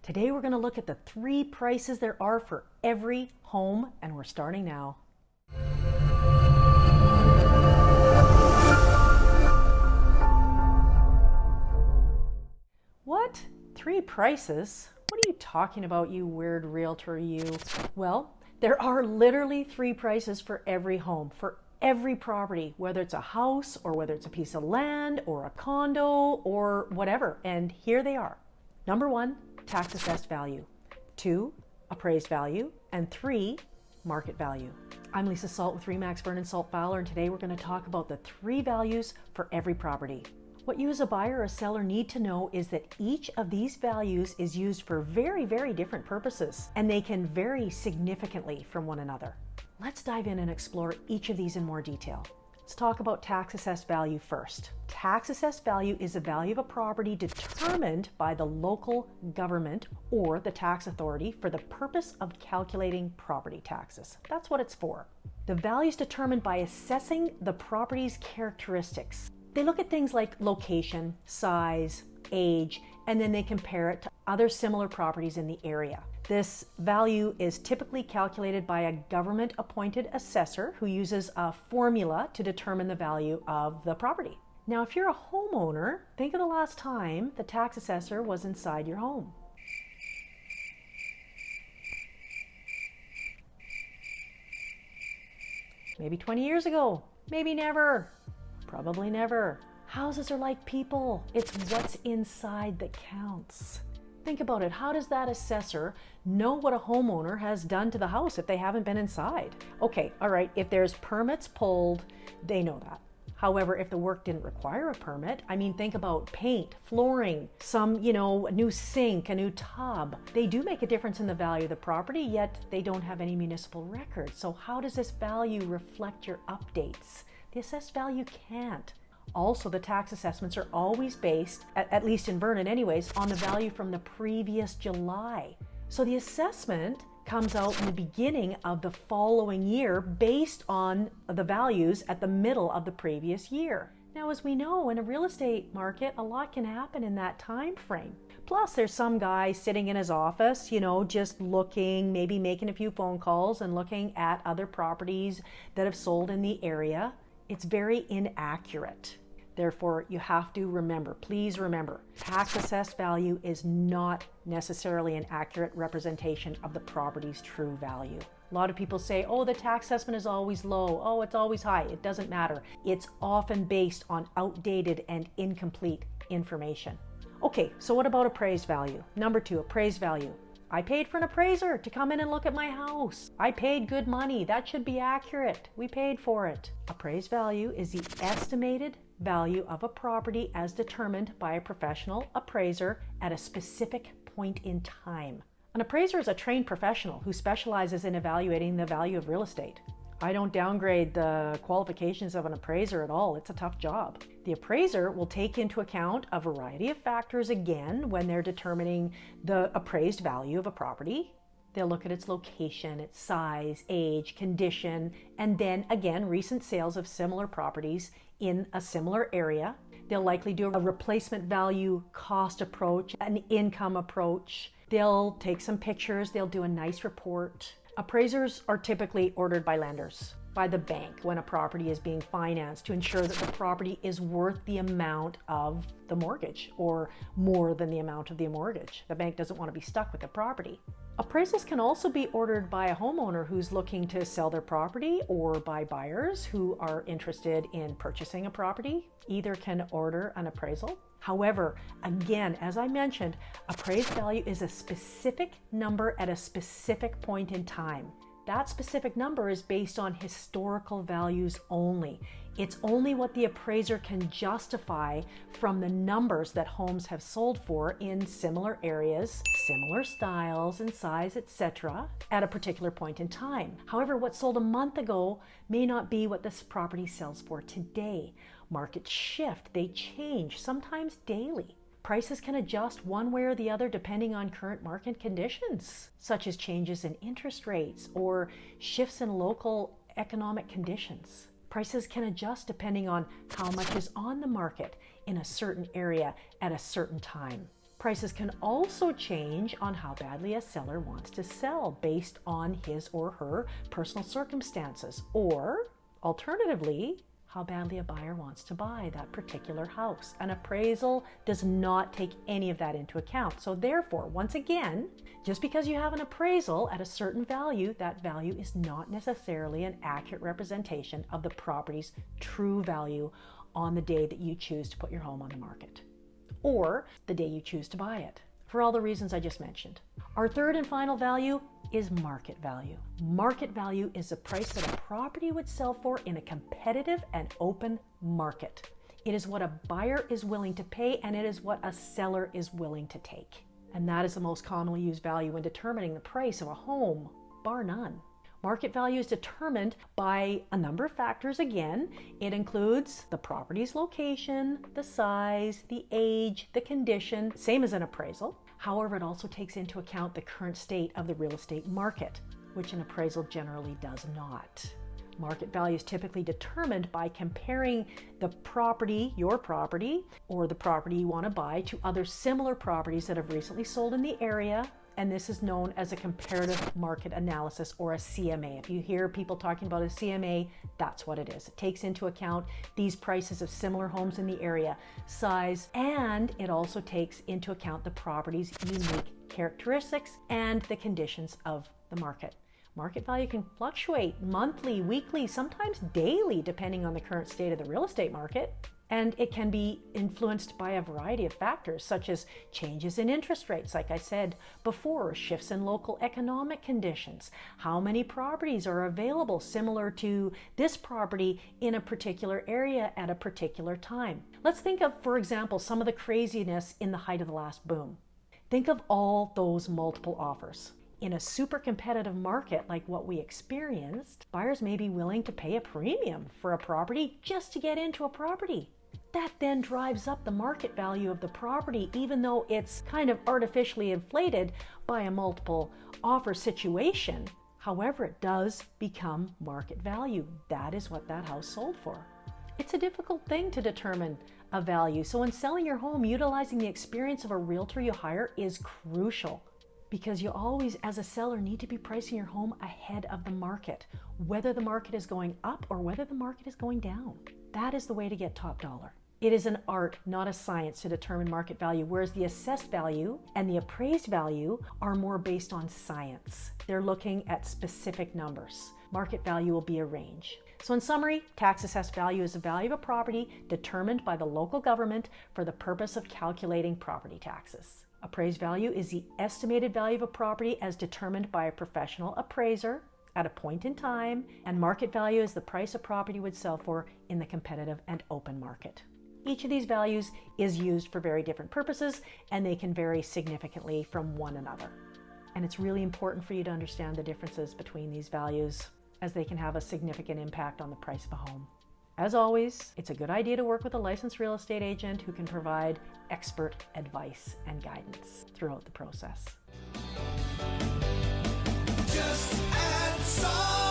Today we're going to look at the 3 prices there are for every home, and we're starting now. What? 3 prices? What are you talking about, you weird realtor, you? Well, there are literally 3 prices for every home, for every property, whether it's a house or whether it's a piece of land or a condo or whatever. And here they are. Number 1, tax assessed value. 2, appraised value. And 3, market value. I'm Lisa Salt with RE/MAX Vernon Salt Fowler, and today we're going to talk about the 3 values for every property. What you as a buyer or a seller need to know is that each of these values is used for very, very different purposes, and they can vary significantly from one another. Let's dive in and explore each of these in more detail. Let's talk about tax assessed value first. Tax assessed value is a value of a property determined by the local government or the tax authority for the purpose of calculating property taxes. That's what it's for. The value is determined by assessing the property's characteristics. They look at things like location, size, age, and then they compare it to other similar properties in the area. This value is typically calculated by a government-appointed assessor who uses a formula to determine the value of the property. Now, if you're a homeowner, think of the last time the tax assessor was inside your home. Maybe 20 years ago, maybe never. Probably never. Houses are like people. It's what's inside that counts. Think about it. How does that assessor know what a homeowner has done to the house if they haven't been inside? Okay, all right, if there's permits pulled, they know that. However, if the work didn't require a permit, think about paint, flooring, a new sink, a new tub. They do make a difference in the value of the property, yet they don't have any municipal records. So how does this value reflect your updates? The assessed value can't. Also, the tax assessments are always based, at least in Vernon anyways, on the value from the previous July. So the assessment comes out in the beginning of the following year based on the values at the middle of the previous year. Now, as we know, in a real estate market, a lot can happen in that time frame. Plus, there's some guy sitting in his office, just looking, maybe making a few phone calls and looking at other properties that have sold in the area. It's very inaccurate. Therefore, you have to remember, please remember, tax assessed value is not necessarily an accurate representation of the property's true value. A lot of people say, oh, the tax assessment is always low. Oh, it's always high. It doesn't matter. It's often based on outdated and incomplete information. Okay, so what about appraised value? Number 2, appraised value. I paid for an appraiser to come in and look at my house. I paid good money. That should be accurate. We paid for it. Appraised value is the estimated value of a property as determined by a professional appraiser at a specific point in time. An appraiser is a trained professional who specializes in evaluating the value of real estate. I don't downgrade the qualifications of an appraiser at all. It's a tough job. The appraiser will take into account a variety of factors again when they're determining the appraised value of a property. They'll look at its location, its size, age, condition, and then again, recent sales of similar properties in a similar area. They'll likely do a replacement value cost approach, an income approach. They'll take some pictures. They'll do a nice report. Appraisers are typically ordered by lenders, by the bank when a property is being financed to ensure that the property is worth the amount of the mortgage or more than the amount of the mortgage. The bank doesn't want to be stuck with the property. Appraisals can also be ordered by a homeowner who's looking to sell their property or by buyers who are interested in purchasing a property. Either can order an appraisal. However, again, as I mentioned, appraised value is a specific number at a specific point in time. That specific number is based on historical values only. It's only what the appraiser can justify from the numbers that homes have sold for in similar areas, similar styles and size, etc., at a particular point in time. However, what sold a month ago may not be what this property sells for today. Markets shift, they change, sometimes daily. Prices can adjust one way or the other depending on current market conditions, such as changes in interest rates or shifts in local economic conditions. Prices can adjust depending on how much is on the market in a certain area at a certain time. Prices can also change on how badly a seller wants to sell based on his or her personal circumstances, or alternatively, how badly a buyer wants to buy that particular house. An appraisal does not take any of that into account. So therefore, once again, just because you have an appraisal at a certain value, that value is not necessarily an accurate representation of the property's true value on the day that you choose to put your home on the market, or the day you choose to buy it, for all the reasons I just mentioned. Our third and final value is market value. Market value is the price that a property would sell for in a competitive and open market. It is what a buyer is willing to pay, and it is what a seller is willing to take. And that is the most commonly used value when determining the price of a home, bar none. Market value is determined by a number of factors. Again, it includes the property's location, the size, the age, the condition, same as an appraisal. However, it also takes into account the current state of the real estate market, which an appraisal generally does not. Market value is typically determined by comparing the property, your property, or the property you want to buy to other similar properties that have recently sold in the area. And this is known as a comparative market analysis, or a CMA. If you hear people talking about a CMA, that's what it is. It takes into account these prices of similar homes in the area, size, and it also takes into account the property's unique characteristics and the conditions of the market. Market value can fluctuate monthly, weekly, sometimes daily, depending on the current state of the real estate market. And it can be influenced by a variety of factors, such as changes in interest rates, like I said before, shifts in local economic conditions, how many properties are available similar to this property in a particular area at a particular time. Let's think of, for example, some of the craziness in the height of the last boom. Think of all those multiple offers. In a super competitive market like what we experienced, buyers may be willing to pay a premium for a property just to get into a property. That then drives up the market value of the property, even though it's kind of artificially inflated by a multiple offer situation. However, it does become market value. That is what that house sold for. It's a difficult thing to determine a value. So when selling your home, utilizing the experience of a realtor you hire is crucial, because you always, as a seller, need to be pricing your home ahead of the market, whether the market is going up or whether the market is going down. That is the way to get top dollar. It is an art, not a science, to determine market value, whereas the assessed value and the appraised value are more based on science. They're looking at specific numbers. Market value will be a range. So in summary, tax assessed value is the value of a property determined by the local government for the purpose of calculating property taxes. Appraised value is the estimated value of a property as determined by a professional appraiser at a point in time, and market value is the price a property would sell for in the competitive and open market. Each of these values is used for very different purposes, and they can vary significantly from one another. And it's really important for you to understand the differences between these values, as they can have a significant impact on the price of a home. As always, it's a good idea to work with a licensed real estate agent who can provide expert advice and guidance throughout the process. Just add some.